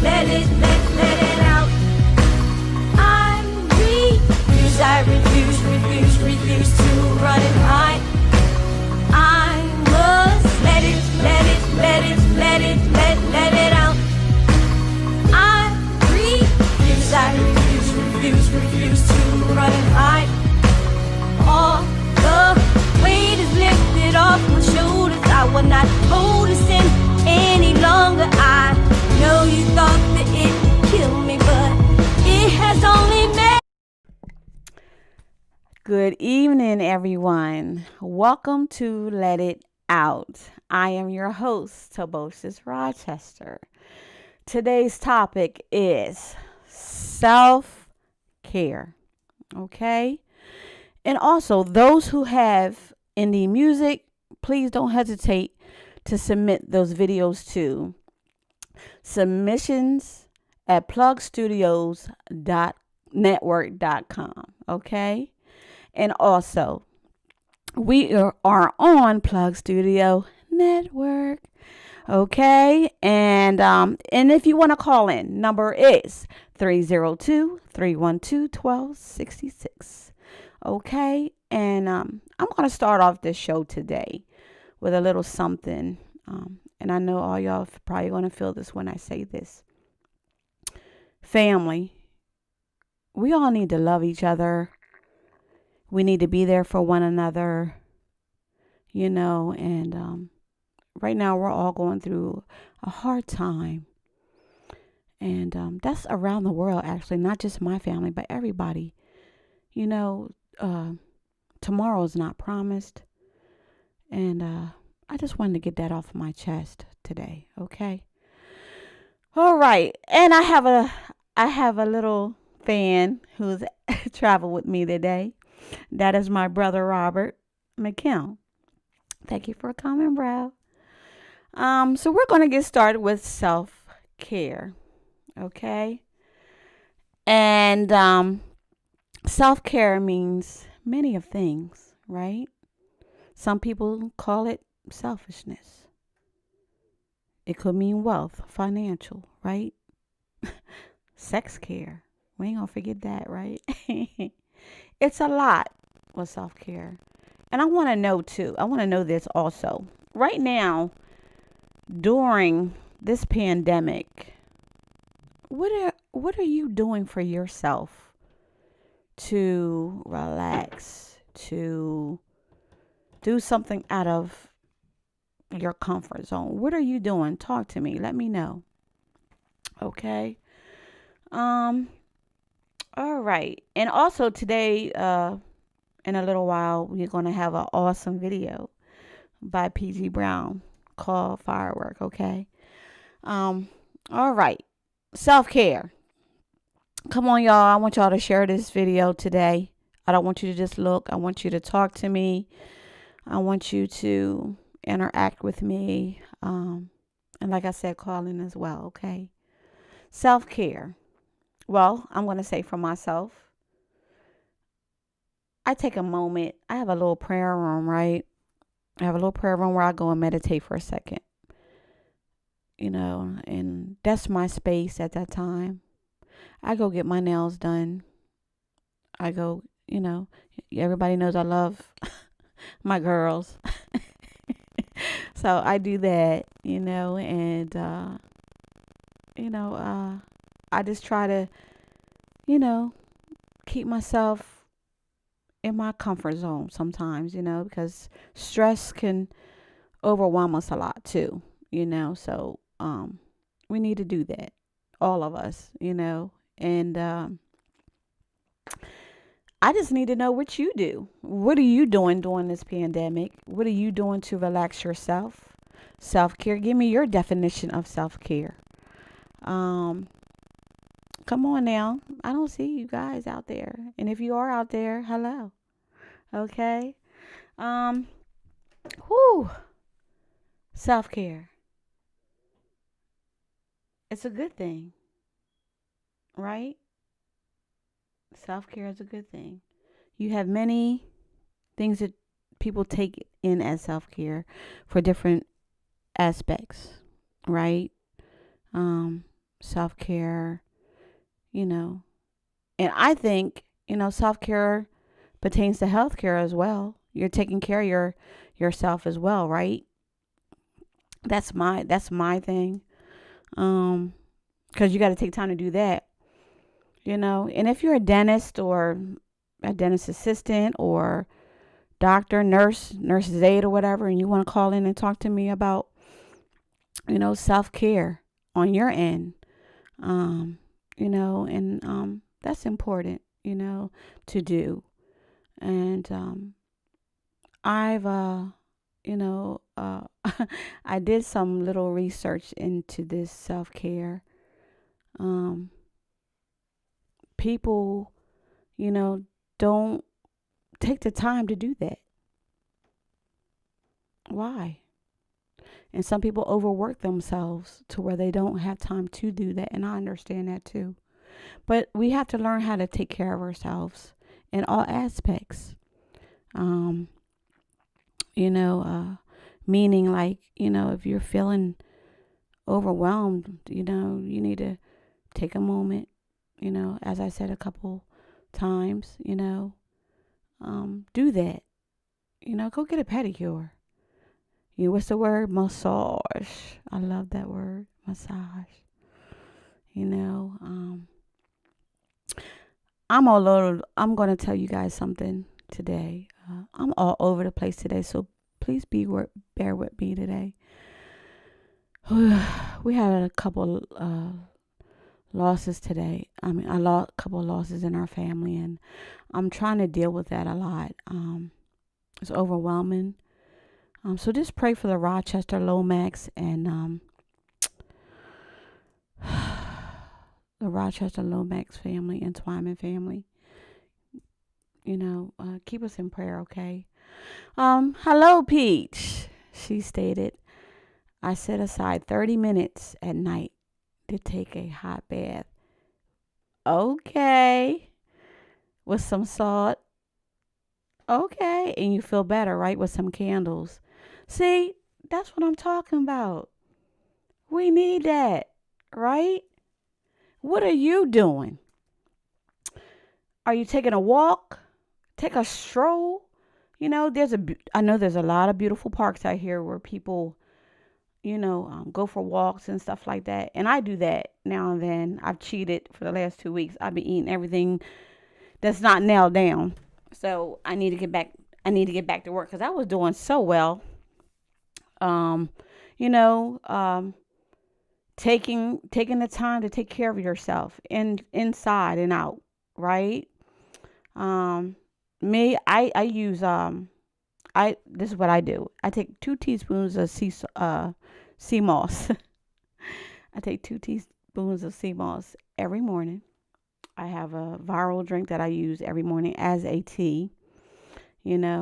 let it out. I refuse to run and hide. I must let it out. I refuse to run and hide. All the weight is lifted off my shoulders. I will not hold this in any longer. I know you thought that it would kill me, but it has only made. Good evening, everyone. Welcome to Let It Out. I am your host, Tobosis Rochester. Today's topic is self-care. Okay? And also, those who have indie music, please don't hesitate to submit those videos to submissions at plugstudios.network.com. Okay? And also, we are on Plug Studio Network. Okay. And if you want to call in, number is 302-312-1266. Okay. And I'm going to start off this show today with a little something. And I know all y'all probably going to feel this when I say this. Family, we all need to love each other. We need to be there for one another, and right now we're all going through a hard time. And that's around the world, actually, not just my family, but everybody. Tomorrow is not promised. And I just wanted to get that off my chest today, okay? All right. And I have a little fan who's traveled with me today. That is my brother, Robert McKim. Thank you for coming, bro. So we're going to get started with self-care. Okay. And self-care means many of things, right? Some people call it selfishness. It could mean wealth, financial, right? Sex care. We ain't going to forget that, right? It's a lot with self-care. And I want to know too. I want to know this also. Right now, during this pandemic, what are you doing for yourself to relax, to do something out of your comfort zone? What are you doing? Talk to me. Let me know. Okay. All right. And also today, in a little while, we're going to have an awesome video by PG Brown called Firework. Okay. All right. Self-care. Come on, y'all. I want y'all to share this video today. I don't want you to just look. I want you to talk to me. I want you to interact with me. And like I said, call in as well. Okay. Self-care. Well, I'm going to say for myself, I take a moment. I have a little prayer room, right? I have a little prayer room where I go and meditate for a second, and that's my space at that time. I go get my nails done. I go, everybody knows I love my girls. So I do that, and, I just try to, keep myself in my comfort zone sometimes, because stress can overwhelm us a lot too, so we need to do that, all of us, and I just need to know what you do. What are you doing during this pandemic? What are you doing to relax yourself? Self-care. Give me your definition of self-care. Come on now. I don't see you guys out there. And if you are out there, hello. Okay. Self-care. It's a good thing, right? Self-care is a good thing. You have many things that people take in as self-care for different aspects, right? self-care, you know. And I think, self-care pertains to healthcare as well. You're taking care of yourself as well, right? That's my thing. Because you got to take time to do that, And if you're a dentist or a dentist assistant or doctor, nurse's aide or whatever, and you want to call in and talk to me about, self care on your end, and that's important, to do. And I've I did some little research into this self care. Um, People, don't take the time to do that. Why? And some people overwork themselves to where they don't have time to do that. And I understand that too. But we have to learn how to take care of ourselves in all aspects. Um, Meaning like, if you're feeling overwhelmed, you need to take a moment, as I said a couple times, do that. Go get a pedicure. What's the word? Massage. I love that word, massage. You know, um, I'm going to tell you guys something today. I'm all over the place today, so please bear with me today. We had a couple losses today. I mean, I lost a couple of losses in our family, and I'm trying to deal with that a lot. It's overwhelming. So just pray for the Rochester Lomax and the Rochester Lomax family and Twyman family. Keep us in prayer, okay? Hello, Peach. She stated, I set aside 30 minutes at night to take a hot bath. Okay. With some salt. Okay. And you feel better, right? With some candles. See, that's what I'm talking about. We need that, right? What are you doing? Are you taking a walk? Take a stroll? I know there's a lot of beautiful parks out here where people, go for walks and stuff like that. And I do that now and then. I've cheated for the last 2 weeks. I've been eating everything that's not nailed down. So I need to get back. I need to get back to work because I was doing so well. Um, you know, um, taking the time to take care of yourself inside and out, right? Um, I use I this is what I do. I take 2 teaspoons of sea moss. I take 2 teaspoons of sea moss every morning. I have a viral drink that I use every morning as a tea, and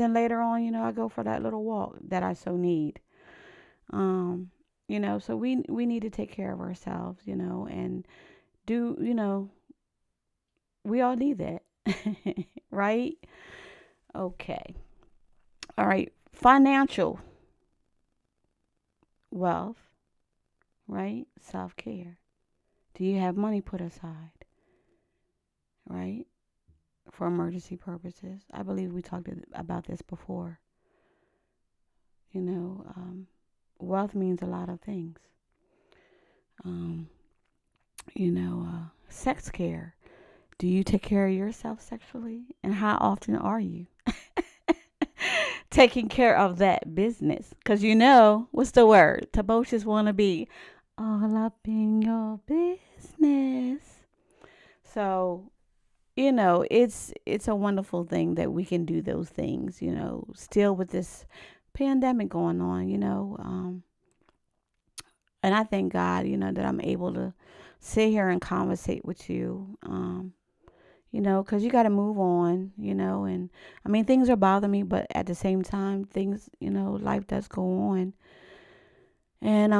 then later on, I go for that little walk that I so need. Um, so we need to take care of ourselves, and do, we all need that. Right? Okay. All right. Financial wealth, right? Self-care. Do you have money put aside, right? For emergency purposes. I believe we talked about this before. You know, um, Wealth means a lot of things. Um, Sex care. Do you take care of yourself sexually? And how often are you taking care of that business? Because what's the word? Taboshes want to be all up in your business. So, it's a wonderful thing that we can do those things, still with this pandemic going on, and I thank God, that I'm able to sit here and conversate with you. Because you got to move on, and I mean, things are bothering me, but at the same time, things, life does go on. And,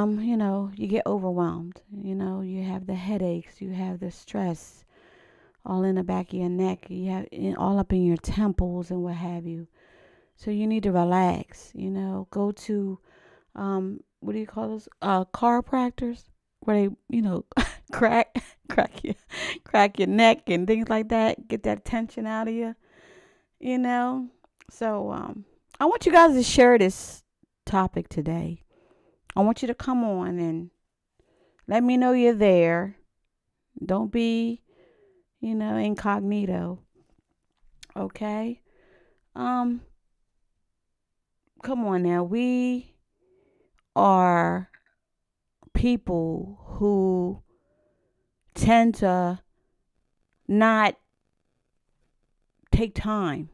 you get overwhelmed, you have the headaches, you have the stress all in the back of your neck, you have all up in your temples and what have you. So you need to relax, go to, what do you call those? Chiropractors, where they, crack, crack your neck and things like that. Get that tension out of you, you know. So, I want you guys to share this topic today. I want you to come on and let me know you're there. Don't be, incognito. Okay. Um, Come on now. We are people who tend to not take time.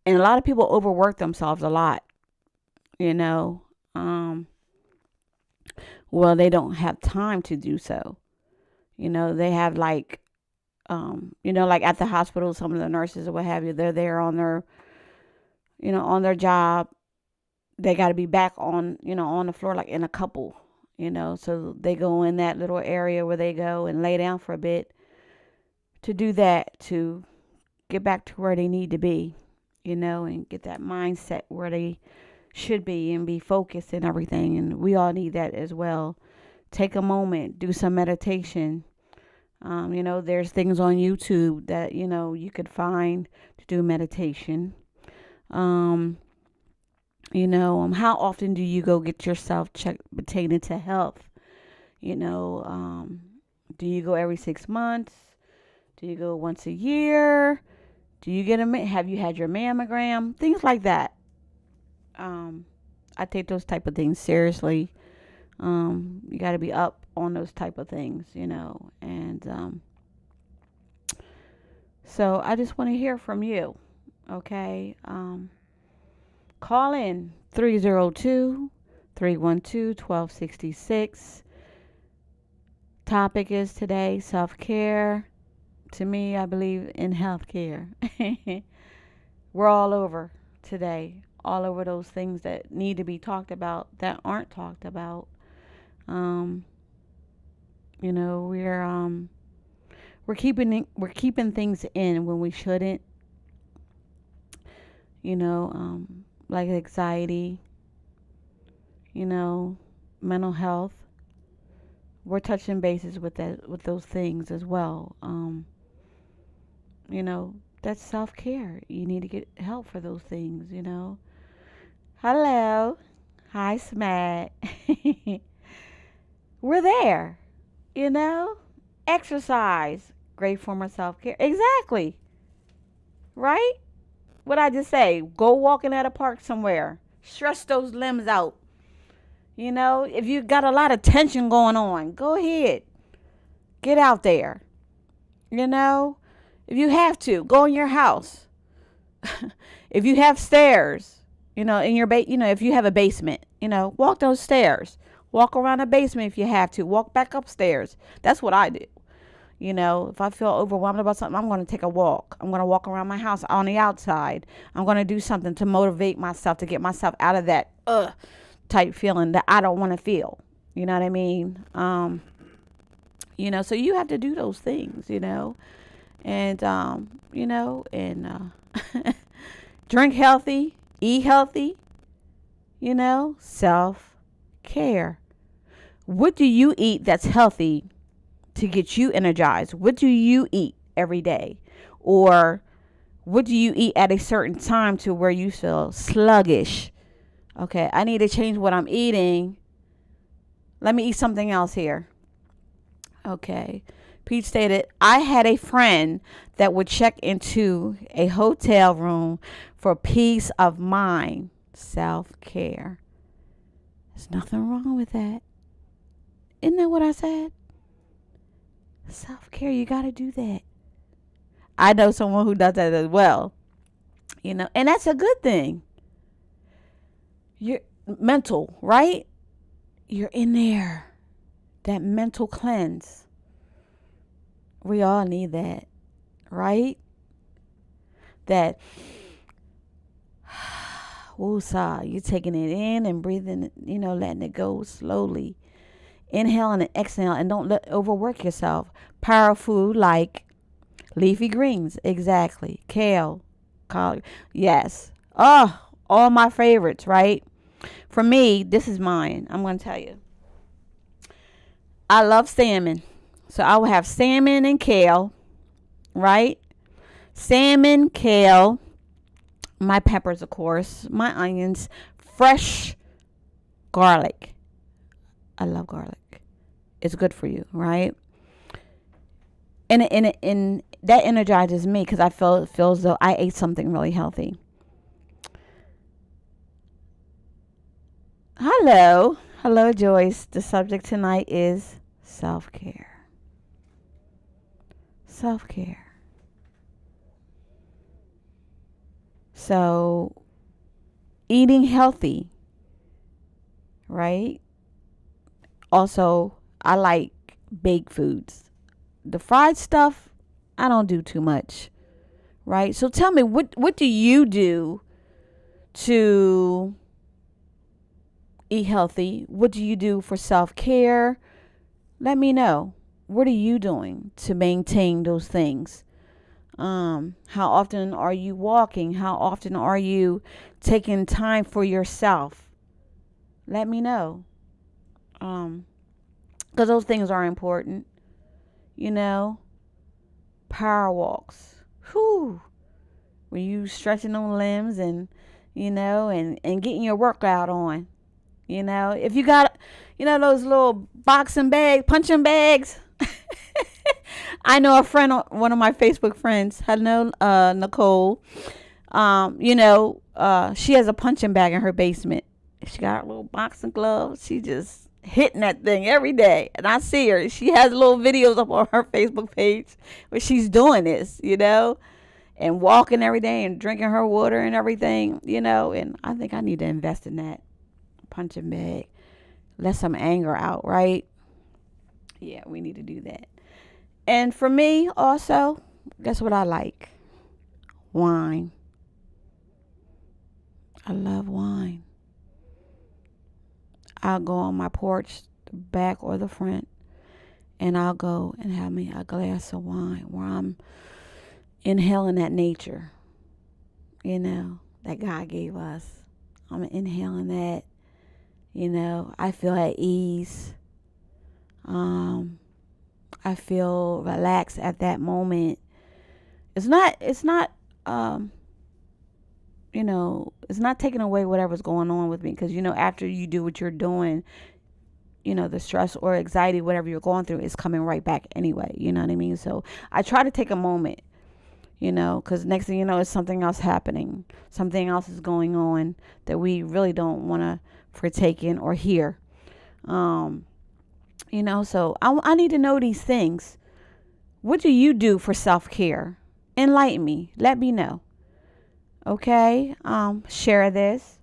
And a lot of people overwork themselves a lot, you know. Um, well, they don't have time to do so. They have like at the hospital, some of the nurses or what have you, they're there on their job. They got to be back on the floor like in a couple, so they go in that little area where they go and lay down for a bit to do that, to get back to where they need to be, and get that mindset where they should be and be focused and everything. And we all need that as well. Take a moment, do some meditation. There's things on YouTube that, you could find to do meditation. Um, how often do you go get yourself checked pertaining to health? You know, um, do you go every 6 months? Do you go once a year? Do you have you had your mammogram? Things like that. Um, I take those type of things seriously. You got to be up on those type of things, and so I just want to hear from you. Okay. Call in 302-312-1266. Topic is today self-care. To me, I believe in healthcare. We're all over today, all over those things that need to be talked about that aren't talked about. Um, we're keeping things in when we shouldn't. Like anxiety, mental health. We're touching bases with those things as well. That's self care. You need to get help for those things. Hello. Hi, Smack. We're there. You know? Exercise. Great form of self care. Exactly. Right? What I just say? Go walking at a park somewhere. Stretch those limbs out. If you got a lot of tension going on, go ahead. Get out there. If you have to, go in your house. If you have stairs, in your if you have a basement, walk those stairs. Walk around the basement if you have to. Walk back upstairs. That's what I do. If I feel overwhelmed about something, I'm going to take a walk. I'm going to walk around my house on the outside. I'm going to do something to motivate myself, to get myself out of that type feeling that I don't want to feel. You know what I mean? So you have to do those things, and, and drink healthy, eat healthy, self-care. What do you eat that's healthy to get you energized? What do you eat every day? Or what do you eat at a certain time to where you feel sluggish? Okay, I need to change what I'm eating. Let me eat something else here. Okay. Pete stated, I had a friend that would check into a hotel room for peace of mind. Self-care. There's nothing wrong with that. Isn't that what I said? Self-care, you got to do that. I know someone who does that as well. And that's a good thing. You're mental, right? You're in there. That mental cleanse. We all need that, right? That woosah, you're taking it in and breathing, letting it go slowly. Inhaling and exhaling, and don't overwork yourself. Power food like leafy greens, exactly. Kale, collard, yes. Oh, all my favorites, right? For me, this is mine. I'm going to tell you. I love salmon. So I will have salmon and kale, right? Salmon, kale, my peppers, of course, my onions, fresh garlic. I love garlic. It's good for you, right? And that energizes me because I feel as though I ate something really healthy. Hello, Joyce. The subject tonight is self-care. Self-care. So, eating healthy, right? Also, I like baked foods. The fried stuff, I don't do too much, right? So tell me, what do you do to eat healthy? What do you do for self-care? Let me know. What are you doing to maintain those things? How often are you walking? How often are you taking time for yourself? Let me know. Because those things are important. You know, power walks. Whew. Where you stretching them limbs and, and getting your workout on. If you got, those little boxing bag, punching bags. I know a friend, one of my Facebook friends, hello, Nicole. She has a punching bag in her basement. She got a little boxing gloves. She just hitting that thing every day. And I see her. She has little videos up on her Facebook page where she's doing this, and walking every day and drinking her water and everything, and I think I need to invest in that punching bag. Let some anger out, right? Yeah, we need to do that. And for me also, guess what I like? Wine. I love wine. I'll go on my porch, the back or the front, and I'll go and have me a glass of wine where I'm inhaling that nature, that God gave us. I'm inhaling that, I feel at ease. I feel relaxed at that moment. It's not it's not taking away whatever's going on with me. Because, after you do what you're doing, the stress or anxiety, whatever you're going through is coming right back anyway. You know what I mean? So I try to take a moment, because next thing you know, it's something else happening. Something else is going on that we really don't want to partake in or hear. So I need to know these things. What do you do for self-care? Enlighten me. Let me know. Okay? Share this.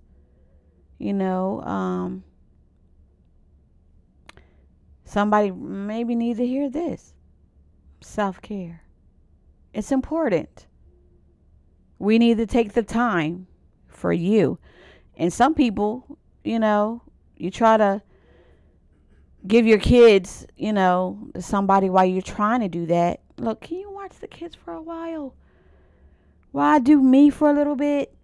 Somebody maybe needs to hear this. Self-care. It's important. We need to take the time for you. And some people, you try to give your kids, to somebody while you're trying to do that. Look, can you watch the kids for a while? While I do me for a little bit?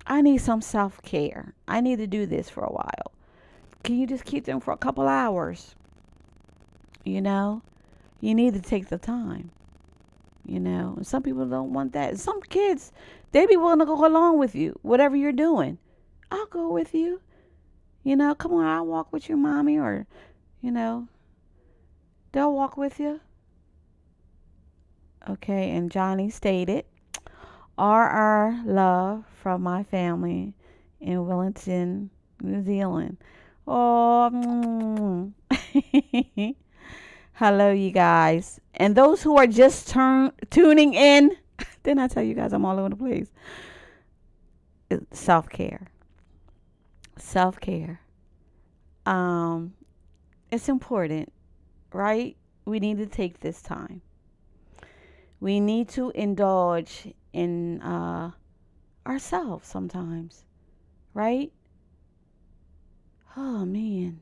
I need some self-care. I need to do this for a while. Can you just keep them for a couple hours? You need to take the time. Some people don't want that. Some kids, they be willing to go along with you, whatever you're doing. I'll go with you. Come on, I'll walk with you, mommy, or, they'll walk with you. Okay, and Johnny stated, RR love from my family in Wellington, New Zealand. Oh, hello, you guys. And those who are just tuning in, didn't I tell you guys I'm all over the place? Self-care. Self-care. It's important, right? We need to take this time. We need to indulge in ourselves sometimes, right? Oh, man.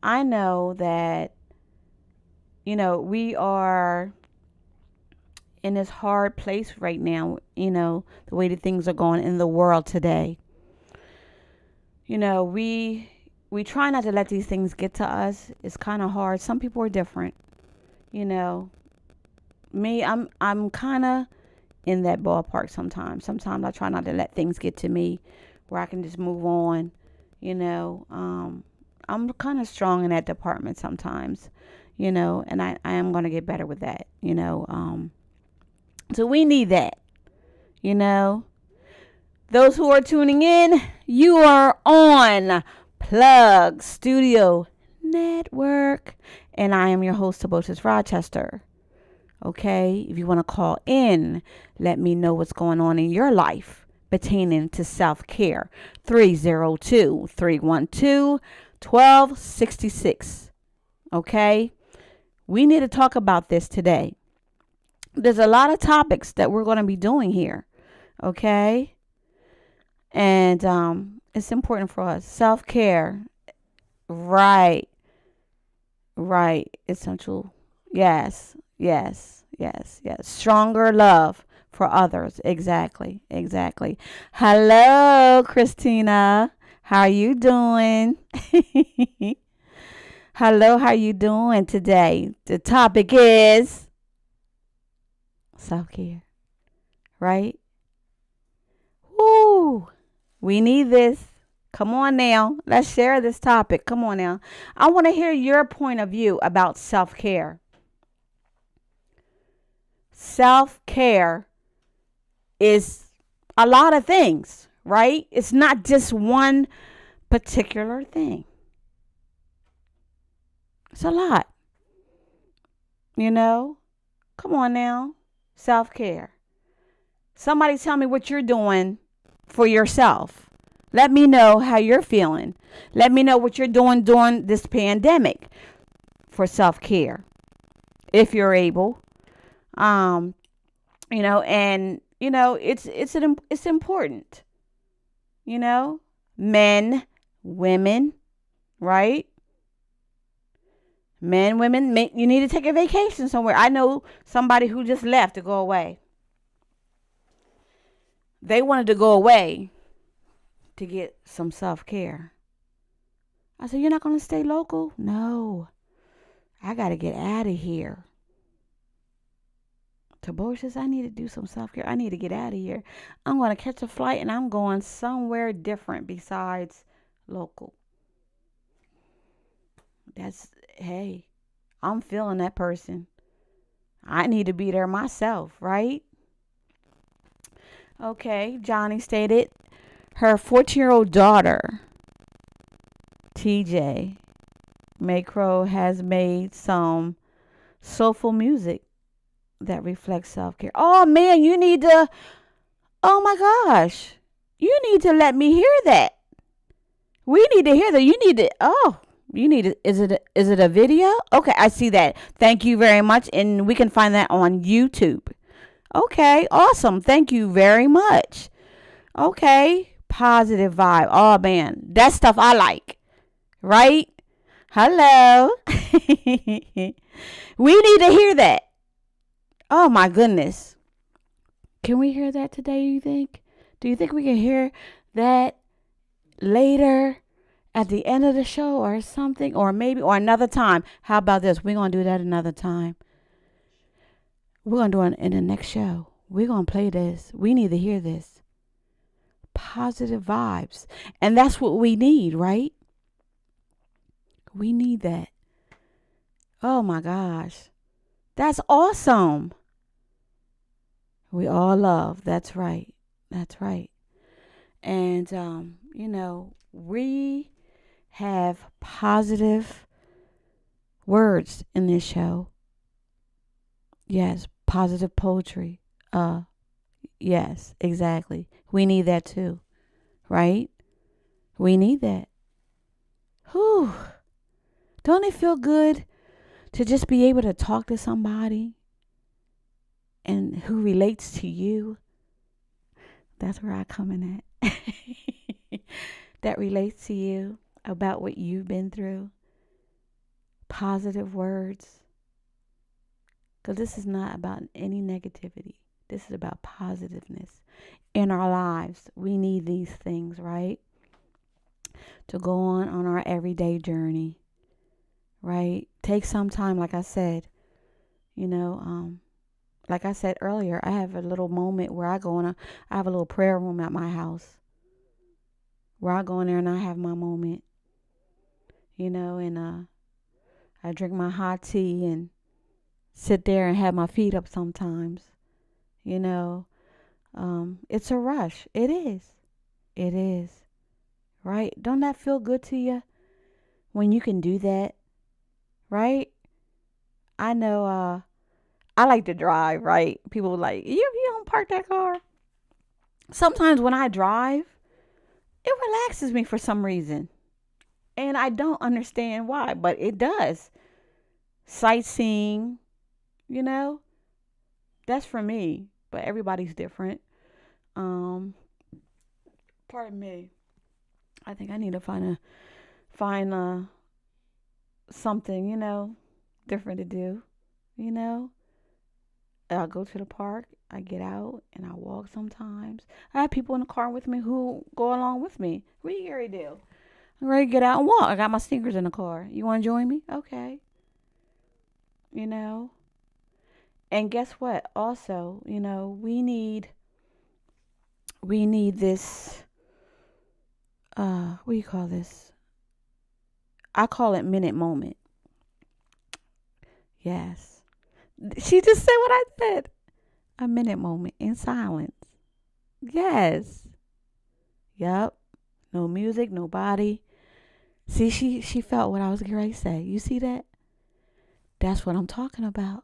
I know that, we are in this hard place right now, the way that things are going in the world today. we try not to let these things get to us. It's kind of hard. Some people are different. You know, me, I'm kind of in that ballpark sometimes. Sometimes I try not to let things get to me where I can just move on. I'm kind of strong in that department sometimes, and I am going to get better with that. So we need that, you know. Those who are tuning in, you are on Plug Studio Network, and I am your host, Tobotis Rochester. Okay, if you want to call in, let me know what's going on in your life pertaining to self-care. 302-312-1266. Okay, we need to talk about this today. There's a lot of topics that we're going to be doing here. Okay. And it's important for us. Self-care. Right. Right. Essential. Yes. Yes. Yes. Yes. Stronger love for others. Exactly. Exactly. Hello, Christina. How are you doing? Hello, how you doing today? The topic is self-care. Right? Woo! We need this. Come on now. Let's share this topic. Come on now. I want to hear your point of view about self-care. Self-care is a lot of things, right? It's not just one particular thing. It's a lot. Come on now. Self-care. Somebody tell me what you're doing for yourself. Let me know how you're feeling. Let me know what you're doing during this pandemic for self-care, if you're able. It's important. Men, women, right? Men, women, you need to take a vacation somewhere. I know somebody who just left to go away. They wanted to go away to get some self-care. I said, you're not going to stay local? No. I got to get out of here. Tabor says, I need to do some self-care. I need to get out of here. I'm going to catch a flight and I'm going somewhere different besides local. Hey, I'm feeling that person. I need to be there myself, right? Okay, Johnny stated her 14-year-old daughter, TJ Macro, has made some soulful music that reflects self-care. Oh, man, oh my gosh, you need to let me hear that. We need to hear that. Is it a video? Okay, I see that. Thank you very much. And we can find that on YouTube. Okay, awesome. Thank you very much. Okay, positive vibe. Oh, man, that stuff I like. Right? Hello. We need to hear that. Oh, my goodness. Can we hear that today, you think? Do you think we can hear that later at the end of the show or something? Or another time? How about this? We're going to do that another time. We're going to do it in the next show. We're going to play this. We need to hear this. Positive vibes. And that's what we need, right? We need that. Oh my gosh. That's awesome. We all love. That's right. That's right. And, we have positive words in this show. Yes, positive poetry. Yes, exactly. We need that too, right? We need that. Whew. Don't it feel good to just be able to talk to somebody and who relates to you? That's where I come in at. That relates to you, about what you've been through. Positive words. Because this is not about any negativity. This is about positiveness in our lives. We need these things, right? to go on our everyday journey, right? Take some time, like I said, you know, like I said earlier, I have a little moment where I have a little prayer room at my house where I go in there and I have my moment, and I drink my hot tea and sit there and have my feet up sometimes, you know. It's a rush. It is. It is. Right? Don't that feel good to you when you can do that? Right? I know I like to drive, right? People like, you don't park that car. Sometimes when I drive, it relaxes me for some reason. And I don't understand why, but it does. Sightseeing, you know, that's for me. But everybody's different. Um, Pardon me. I think I need to find something, different to do. You know, I go to the park. I get out and I walk sometimes. I have people in the car with me who go along with me. What are you ready to do? I'm ready to get out and walk. I got my sneakers in the car. You want to join me? Okay. You know. And guess what? Also, we need this. What do you call this? I call it minute moment. Yes. She just said what I said. A minute moment in silence. Yes. Yup. No music, nobody. See, she felt what I was going to say. You see that? That's what I'm talking about.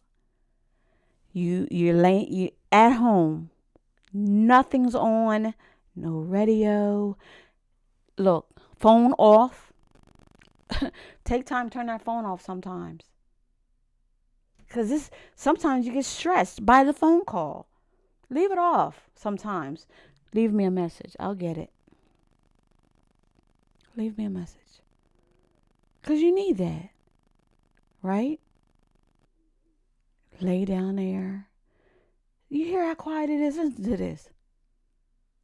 You at home. Nothing's on. No radio. Look, phone off. Take time to turn that phone off sometimes. Because sometimes you get stressed by the phone call. Leave it off sometimes. Leave me a message. I'll get it. Leave me a message. Because you need that. Right? Lay down there. You hear how quiet it is? Listen to this.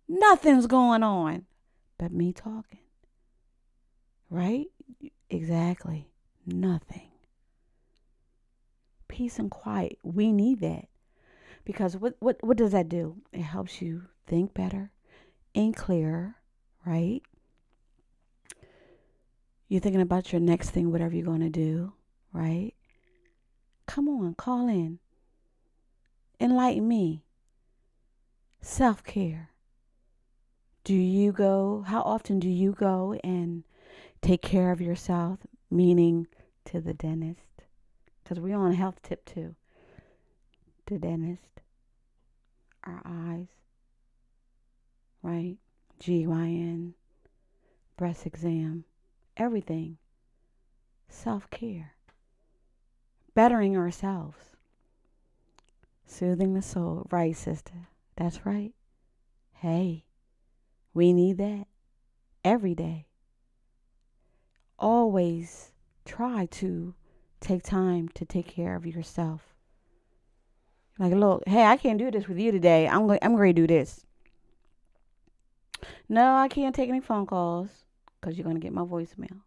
Nothing's going on but me talking. Right? Exactly. Nothing. Peace and quiet. We need that. Because what does that do? It helps you think better and clearer, right? You're thinking about your next thing, whatever you're going to do, right? Come on, call in. Enlighten me. Self-care. How often do you go and take care of yourself, meaning to the dentist? Because we're on a health tip too. The dentist, our eyes, right? GYN, breast exam, everything. Self-care. Bettering ourselves. Soothing the soul. Right, sister? That's right. Hey, we need that every day. Always try to take time to take care of yourself. Like, look, hey, I can't do this with you today. I'm going to do this. No, I can't take any phone calls because you're going to get my voicemail.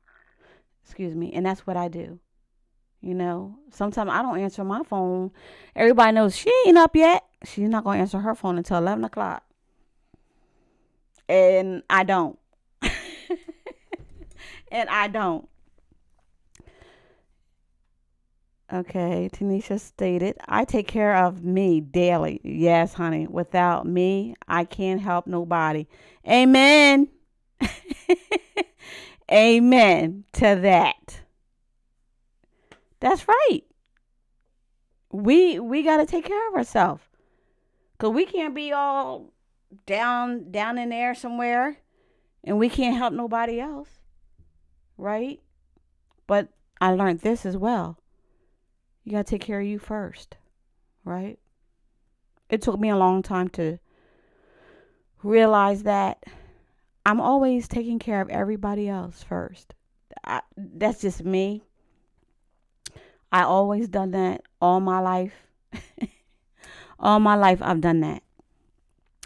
Excuse me. And that's what I do. Sometimes I don't answer my phone. Everybody knows she ain't up yet. She's not going to answer her phone until 11 o'clock. And I don't. And I don't. Okay, Tanisha stated, I take care of me daily. Yes, honey. Without me, I can't help nobody. Amen. Amen to that. That's right. We got to take care of ourselves. Because we can't be all down in there somewhere and we can't help nobody else. Right? But I learned this as well. You got to take care of you first. Right? It took me a long time to realize that I'm always taking care of everybody else first. That's just me. I always done that all my life. All my life I've done that.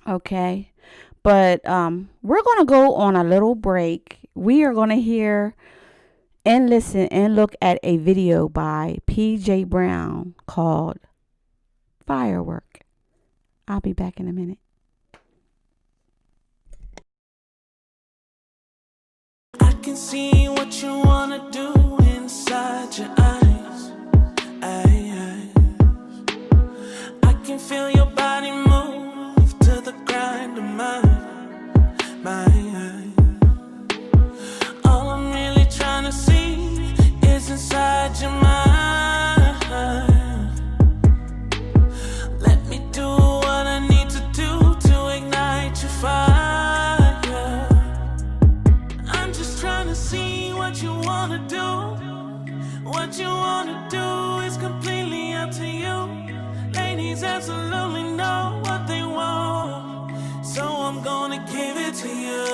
Okay. But we're going to go on a little break. we are going to hear and listen and look at a video by PJ Brown called Firework. I'll be back in a minute. I can see what you wanna do inside your eyes. I can feel your body move to the grind of mine. All I'm really trying to see is inside your mind. Let me do what I need to do to ignite your fire. I'm just trying to see what you wanna do. What you wanna do is completely up to you. Ladies absolutely know what they want, so I'm gonna give it to you.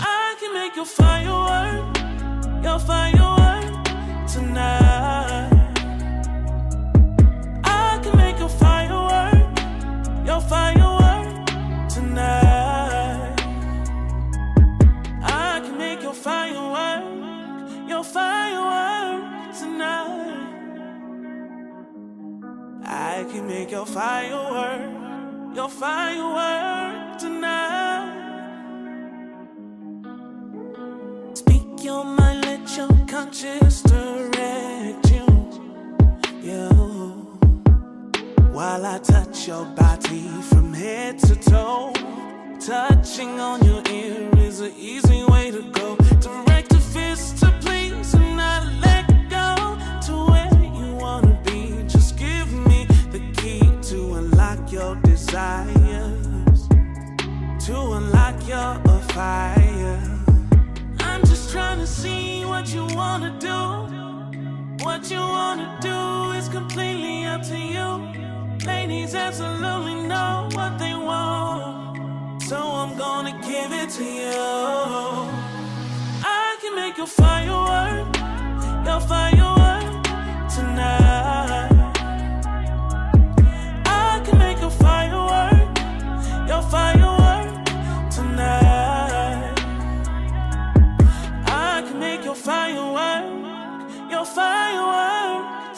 I can make your firework tonight. I can make your firework tonight. I can make your firework tonight. I can make your firework tonight. Speak your mind, let your conscience direct you. While I touch your body from head to toe. Touching on your ear is an easy way to go. Direct a fist to please and not let go to where you wanna be. Just give me the key to unlock your desires, to unlock your fire. I'm just trying to see what you wanna do. What you wanna do is completely up to you. Ladies absolutely know what they want, so I'm gonna give it to you. I can make your firework tonight. I can make your firework tonight. I can make your firework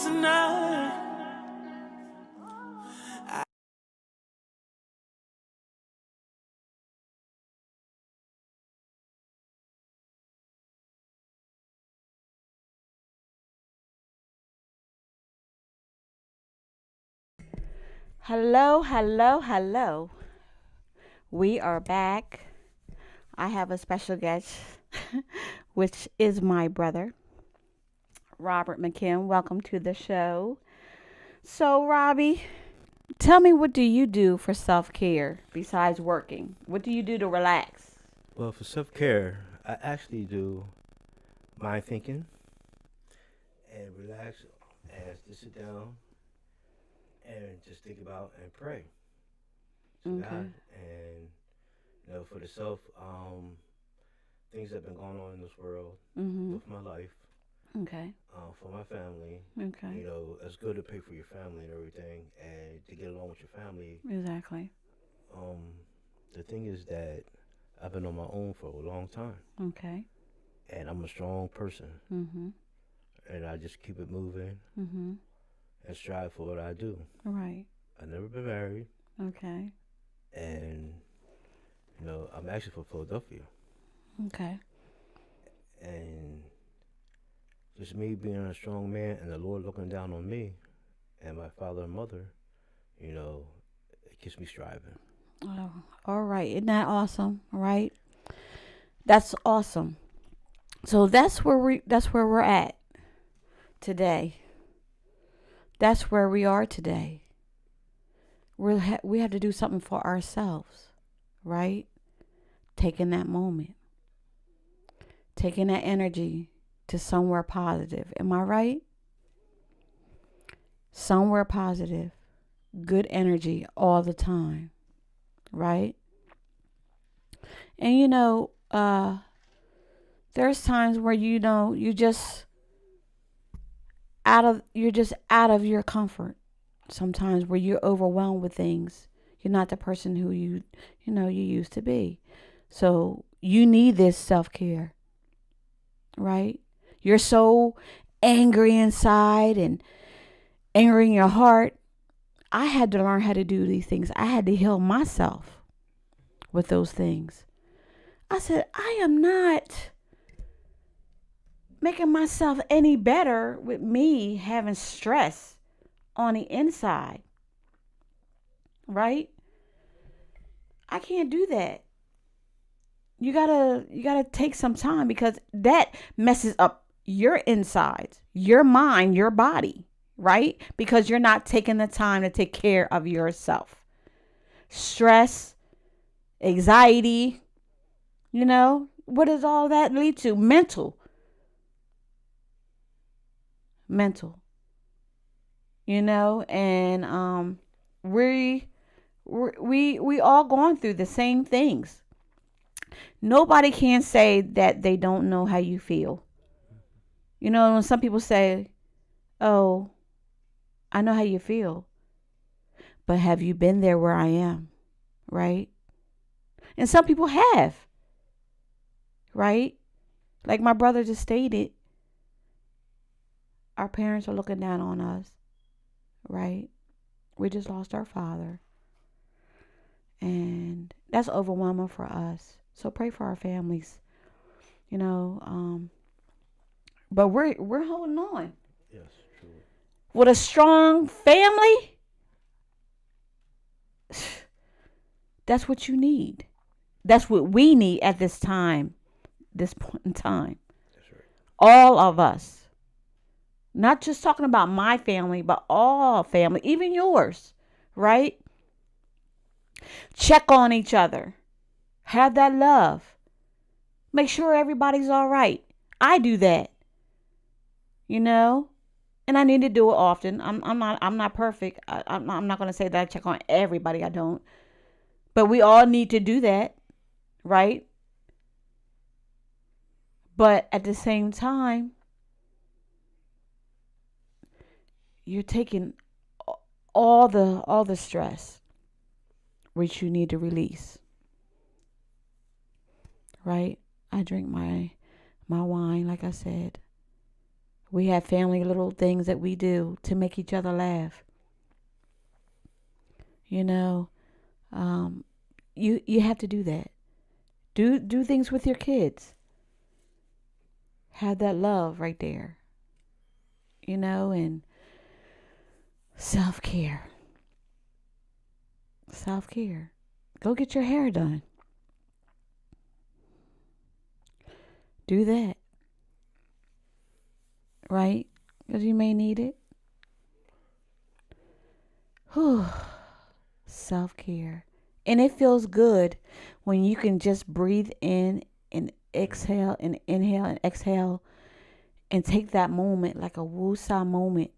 tonight. Hello. We are back. I have a special guest, which is my brother, Robert McKim. Welcome to the show. So, Robbie, tell me, what do you do for self-care besides working? What do you do to relax? Well, for self care, I actually do mind thinking and relax and just sit down and just think about and pray to Okay. God. And for the self, things that have been going on in this world Mm-hmm. with my life, Okay. for my family. Okay. It's good to pay for your family and everything, and to get along with your family. Exactly. The thing is that I've been on my own for a long time, Okay. and I'm a strong person, Mm-hmm. and I just keep it moving Mm-hmm. and strive for what I do. Right. I've never been married, Okay. and I'm actually from Philadelphia, Okay. and just me being a strong man and the Lord looking down on me and my father and mother, it keeps me striving. Oh, all right. Isn't that awesome? Right. That's awesome. So that's where we're at today. That's where we are today. We have to do something for ourselves, right? Taking that moment, taking that energy to somewhere positive. Am I right? Somewhere positive, good energy all the time, right? And there's times where you're just out of your comfort. Sometimes where you're overwhelmed with things. You're not the person who you used to be. So you need this self-care, right? You're so angry inside and angry in your heart. I had to learn how to do these things. I had to heal myself with those things. I said, I am not making myself any better with me having stress on the inside, right? I can't do that. You gotta take some time, because that messes up your insides, your mind, your body, right? Because you're not taking the time to take care of yourself. Stress, anxiety, what does all that lead to? Mental, and we all going through the same things. Nobody can say that they don't know how you feel. When some people say, oh, I know how you feel, but have you been there where I am? Right? And some people have, right? Like my brother just stated, our parents are looking down on us, right? We just lost our father. And that's overwhelming for us. So pray for our families, but we're holding on. Yes, true. With a strong family, that's what you need. That's what we need at this time, this point in time. That's right. All of us. Not just talking about my family, but all family, even yours, right? Check on each other. Have that love. Make sure everybody's all right. I do that. And I need to do it often. I'm not perfect. I'm not going to say that I check on everybody. I don't. But we all need to do that, right? But at the same time, you're taking all the stress which you need to release. Right? I drink my wine, like I said. We have family little things that we do to make each other laugh. You have to do that. Do things with your kids. Have that love right there. And self-care. Self-care. Go get your hair done. Do that. Right? Because you may need it. Whew. Self-care. And it feels good when you can just breathe in and exhale and inhale and exhale and take that moment, like a woo-saw moment,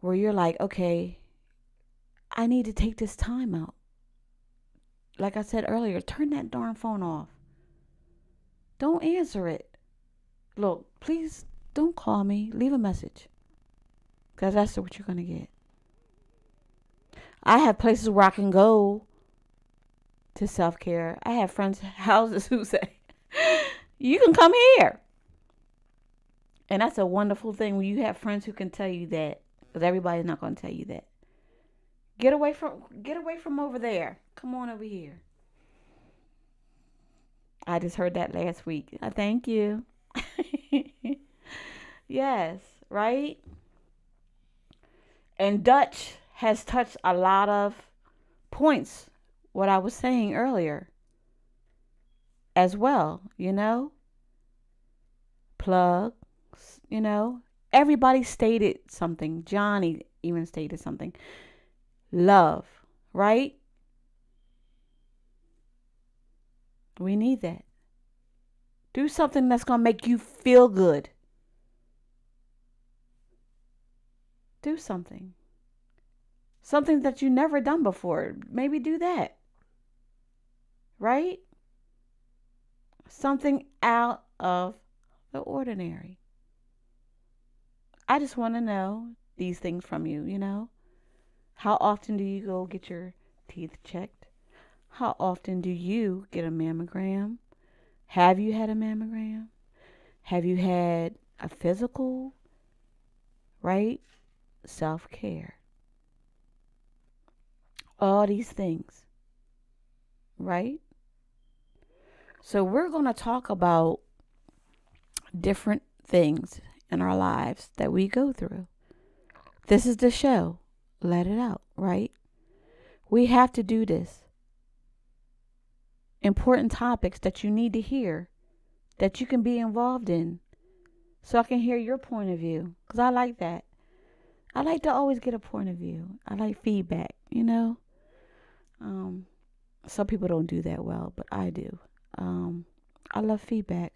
where you're like, okay, I need to take this time out. Like I said earlier, turn that darn phone off. Don't answer it. Look, please don't call me. Leave a message. Because that's what you're going to get. I have places where I can go to self-care. I have friends' houses who say, you can come here. And that's a wonderful thing when you have friends who can tell you that. Because everybody's not going to tell you that. Get away from over there. Come on over here. I just heard that last week. Thank you. Yes, right? And Dutch has touched a lot of points, what I was saying earlier, as well, Plugs, Everybody stated something. Johnny even stated something. Love, right? We need that. Do something that's going to make you feel good. Do something. Something that you never done before. Maybe do that. Right? Something out of the ordinary. I just want to know these things from you, How often do you go get your teeth checked? How often do you get a mammogram? Have you had a mammogram? Have you had a physical? Right? Self-care. All these things, right? So we're going to talk about different things in our lives that we go through. This is the show. Let it out, right? We have to do this. Important topics that you need to hear, that you can be involved in, so I can hear your point of view. Because I like that. I like to always get a point of view. I like feedback, you know. Some people don't do that well, but I do. I love feedback.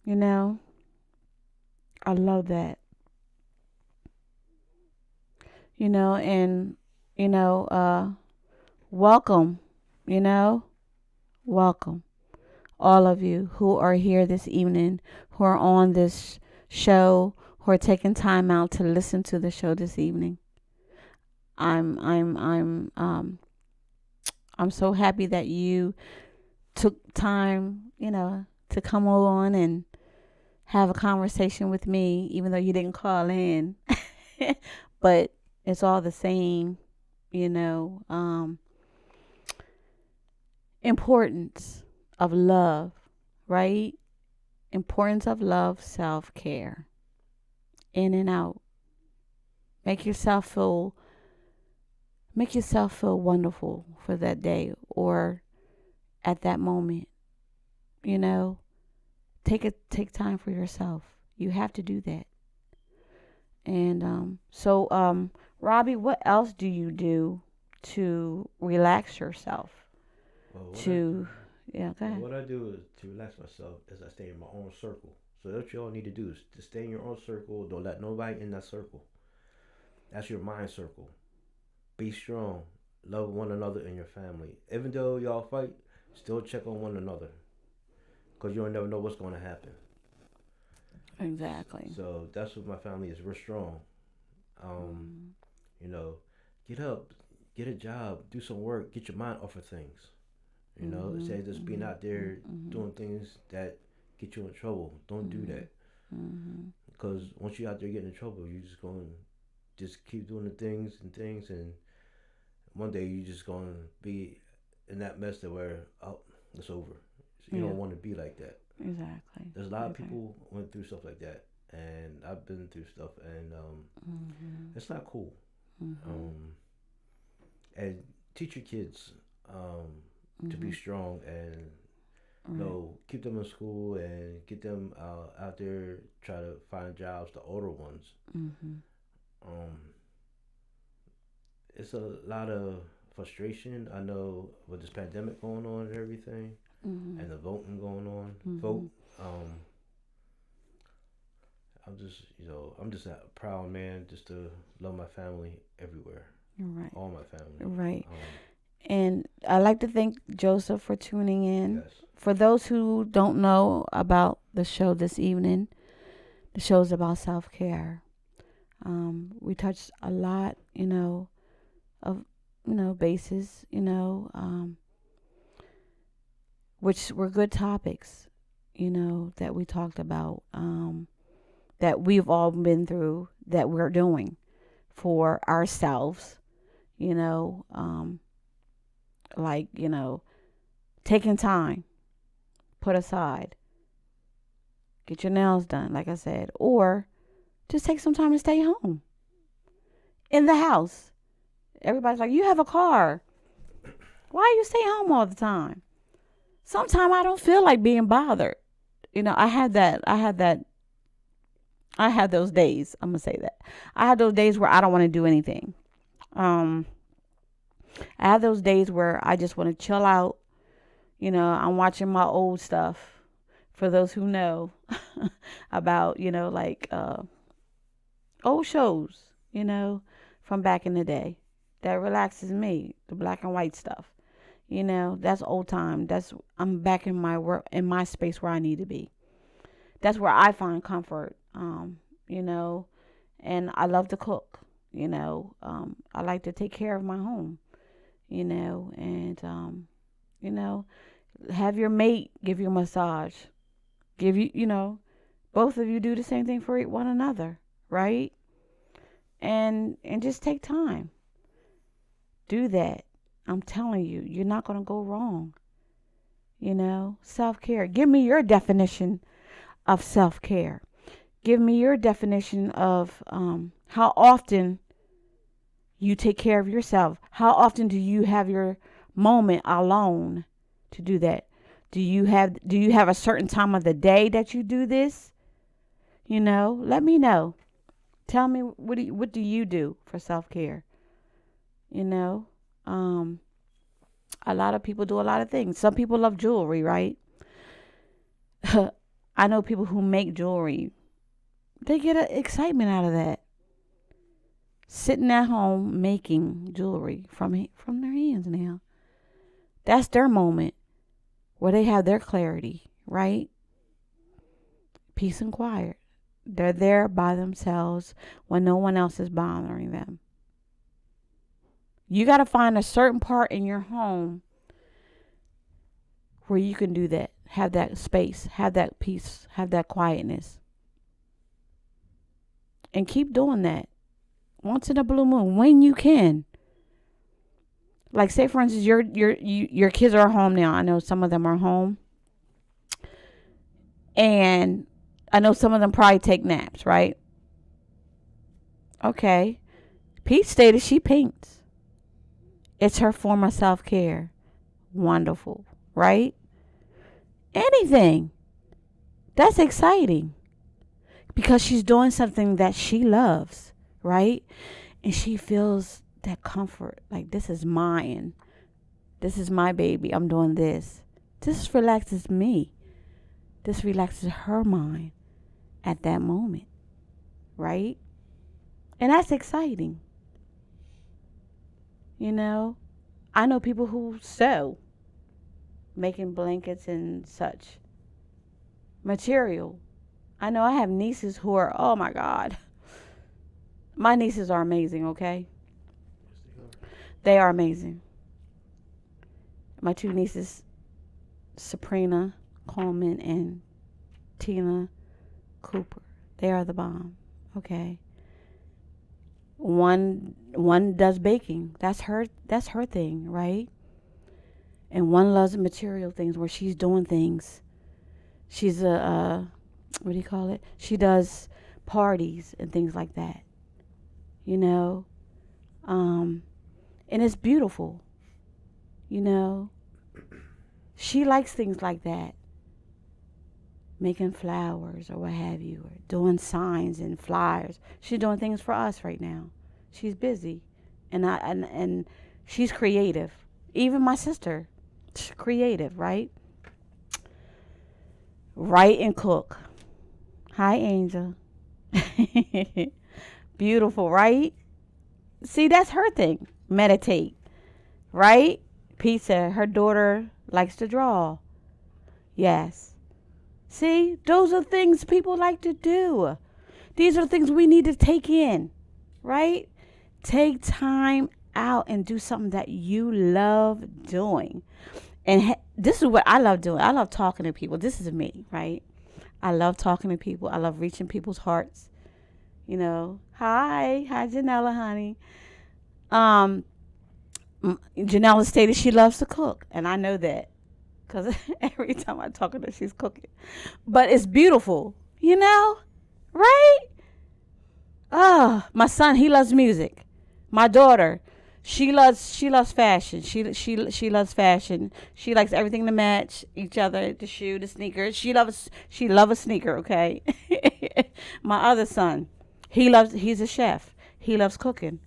You know, I love that. You know, and, welcome, welcome. All of you who are here this evening, who are on this show, who are taking time out to listen to the show this evening. I'm so happy that you took time, to come on and have a conversation with me, even though you didn't call in. But it's all the same, importance of love, right? Importance of love, self-care, in and out. Make yourself feel wonderful for that day or at that moment. Take time for yourself. You have to do that. And Robbie, what else do you do to relax yourself? Well, Go ahead. what I do is to relax myself is I stay in my own circle. So that's what you all need to do is to stay in your own circle. Don't let nobody in that circle. That's your mind circle. Be strong. Love one another and your family. Even though y'all fight, still check on one another. Because you'll never know what's going to happen. Exactly. So that's what my family is. We're strong. Get up, get a job, do some work, get your mind off of things. Instead of just being out there doing things that get you in trouble. Don't do that. Because once you're out there getting in trouble, you're just going to just keep doing the things, and one day you're just going to be in that mess that where, it's over. So you don't want to be like that. Exactly. There's a lot of people went through stuff like that, and I've been through stuff, and it's not cool. And teach your kids to be strong and keep them in school and get them out there, try to find jobs, the older ones. It's a lot of frustration, I know, with this pandemic going on and everything, and the voting going on. Vote. I'm just a proud man just to love my family everywhere. Right. All my family. Right. And I'd like to thank Joseph for tuning in. Yes. For those who don't know about the show this evening, the show is about self-care. We touched a lot, of, bases, which were good topics, that we talked about, that we've all been through, that we're doing for ourselves, taking time, put aside, get your nails done, like I said, or just take some time to stay home in the house. Everybody's like, you have a car. Why you stay home all the time? Sometimes I don't feel like being bothered. I had those days. I'm going to say that. I had those days where I don't want to do anything. I have those days where I just want to chill out. I'm watching my old stuff. For those who know about, old shows, from back in the day. That relaxes me, the black and white stuff. That's old time. I'm back in my space where I need to be. That's where I find comfort, and I love to cook, I like to take care of my home, and, Have your mate give you a massage. Give you, both of you do the same thing for one another, right? And just take time. Do that. I'm telling you, you're not going to go wrong. Self-care. Give me your definition of self-care. Give me your definition of how often you take care of yourself. How often do you have your moment alone to do that? Do you have a certain time of the day that you do this? Let me know. Tell me, what do you do for self-care? A lot of people do a lot of things. Some people love jewelry, right? I know people who make jewelry. They get an excitement out of that. Sitting at home making jewelry from their hands now. That's their moment where they have their clarity, right? Peace and quiet. They're there by themselves when no one else is bothering them. You got to find a certain part in your home where you can do that. Have that space, have that peace, have that quietness. And keep doing that. Once in a blue moon, when you can. Like, say for instance, your kids are home now. I know some of them are home. And I know some of them probably take naps, right? Okay. Peach stated she paints. It's her form of self-care. Wonderful, right? Anything. That's exciting. Because she's doing something that she loves, right? And she feels that comfort. Like, this is mine. This is my baby. I'm doing this. This relaxes me. This relaxes her mind at that moment, right? And that's exciting. I know people who sew, making blankets and such material. I know I have nieces who are, oh my God. My nieces are amazing, okay? They are amazing. My two nieces, Sabrina Coleman and Tina Cooper. They are the bomb, okay? One does baking. That's her thing, right? And one loves material things where she's doing things. She's what do you call it? She does parties and things like that. And it's beautiful. She likes things like that. Making flowers or what have you, or doing signs and flyers. She's doing things for us right now. She's busy, and she's creative. Even my sister, she's creative, right? Write and cook. Hi, Angel. Beautiful, right? See, that's her thing. Meditate, right? Pizza. Her daughter likes to draw. Yes. See, those are things people like to do. These are things we need to take in, right? Take time out and do something that you love doing. And this is what I love doing. I love talking to people. This is me, right? I love talking to people. I love reaching people's hearts. Hi, Janella, honey. Janella stated she loves to cook, and I know that. Because every time I talk to her, she's cooking. But it's beautiful, right? My son, he loves music. My daughter, she loves fashion. She loves fashion. She likes everything to match each other, the shoe, the sneakers. She loves a sneaker, okay? My other son, he's a chef. He loves cooking,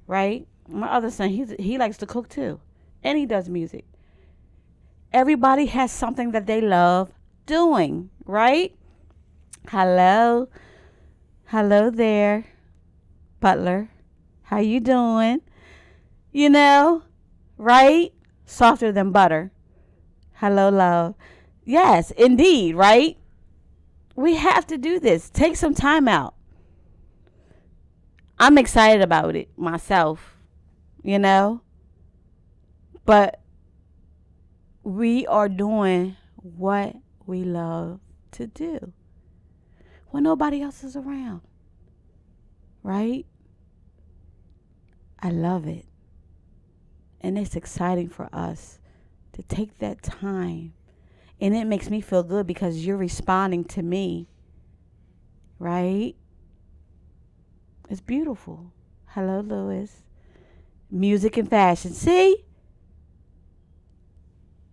right? My other son, he likes to cook too. And he does music. Everybody has something that they love doing, right? Hello there, Butler. How you doing? Right? Softer than butter. Hello, love. Yes, indeed, right? We have to do this. Take some time out. I'm excited about it myself, but we are doing what we love to do when nobody else is around, right? I love it. And it's exciting for us to take that time. And it makes me feel good because you're responding to me, right? It's beautiful. Hello, Lewis. Music and fashion. See?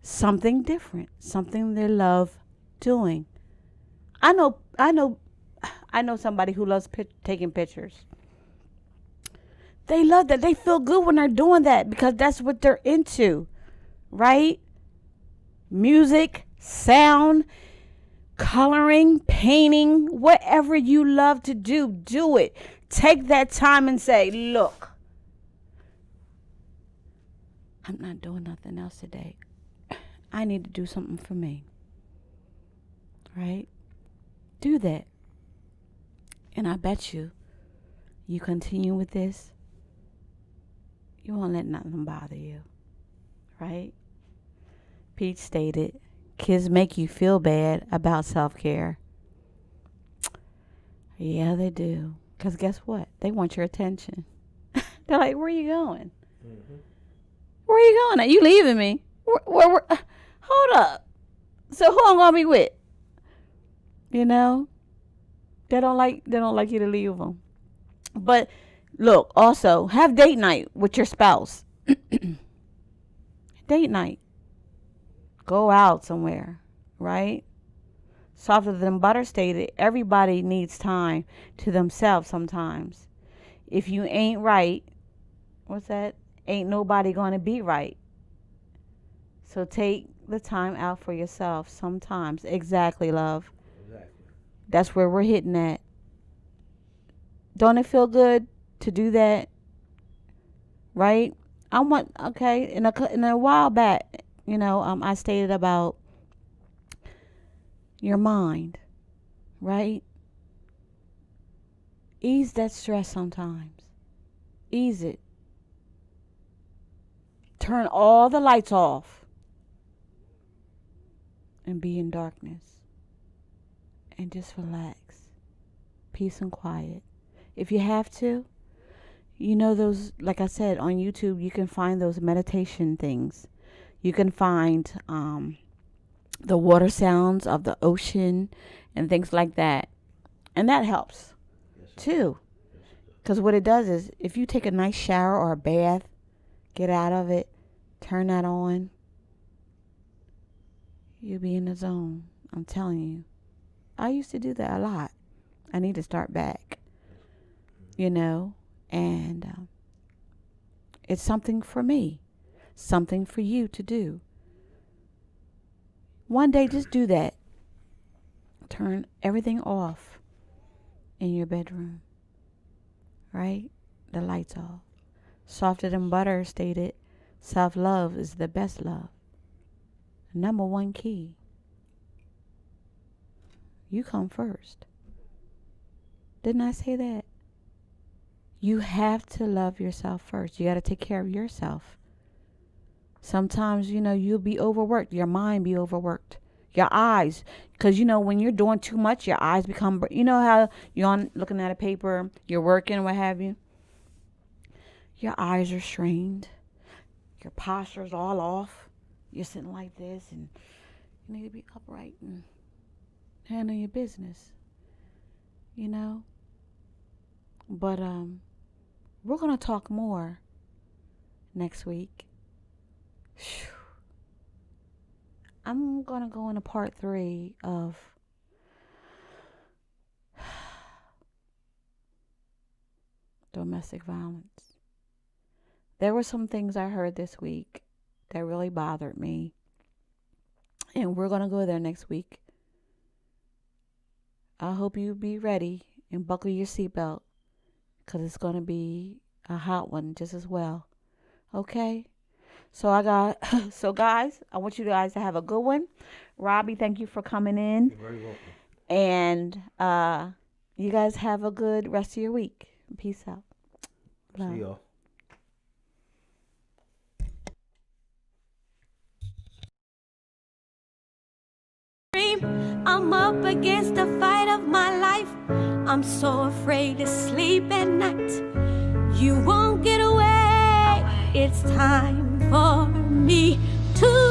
Something different. Something they love doing. I know somebody who loves taking pictures. They love that. They feel good when they're doing that because that's what they're into, right? Music, sound, coloring, painting, whatever you love to do, do it. Take that time and say, look, I'm not doing nothing else today. I need to do something for me, right? Do that. And I bet you continue with this, you won't let nothing bother you, right? Pete stated, kids make you feel bad about self-care. Yeah, they do. Because guess what? They want your attention. They're like, where are you going? Mm-hmm. Where are you going? Are you leaving me? Where, hold up. So who I'm going to be with? You know? They don't like you to leave them. But look, also, have date night with your spouse. Date night. Go out somewhere, right? Softer than butter stated, everybody needs time to themselves sometimes. If you ain't right, what's that? Ain't nobody going to be right. So take the time out for yourself sometimes. Exactly, love. Exactly. That's where we're hitting at. Don't it feel good to do that? Right? In a while back, I stated about your mind, right? Ease that stress sometimes. Ease it. Turn all the lights off and be in darkness and just relax. Peace and quiet. If you have to, those, like I said, on YouTube, you can find those meditation things. You can find the water sounds of the ocean and things like that. And that helps too. Because what it does is if you take a nice shower or a bath, get out of it, turn that on, you'll be in the zone. I'm telling you. I used to do that a lot. I need to start back, and it's something for me, something for you to do. One day, just do that. Turn everything off in your bedroom, right? The lights off. Softer than butter stated, self-love is the best love. Number one key. You come first. Didn't I say that? You have to love yourself first. You got to take care of yourself. Sometimes, you'll be overworked. Your mind be overworked. Your eyes. Because, when you're doing too much, your eyes become... how you're on looking at a paper, you're working, what have you. Your eyes are strained. Your posture's all off. You're sitting like this, and you need to be upright and handle your business. But we're going to talk more next week. I'm going to go into part 3 of domestic violence. There were some things I heard this week that really bothered me. And we're going to go there next week. I hope you be ready and buckle your seatbelt, because it's going to be a hot one just as well. Okay? So guys, I want you guys to have a good one. Robbie, thank you for coming in. You're very welcome. And you guys have a good rest of your week. Peace out. Love. See y'all. dream. I'm up against the fight of my life. I'm so afraid to sleep at night. You won't get away. It's time for me to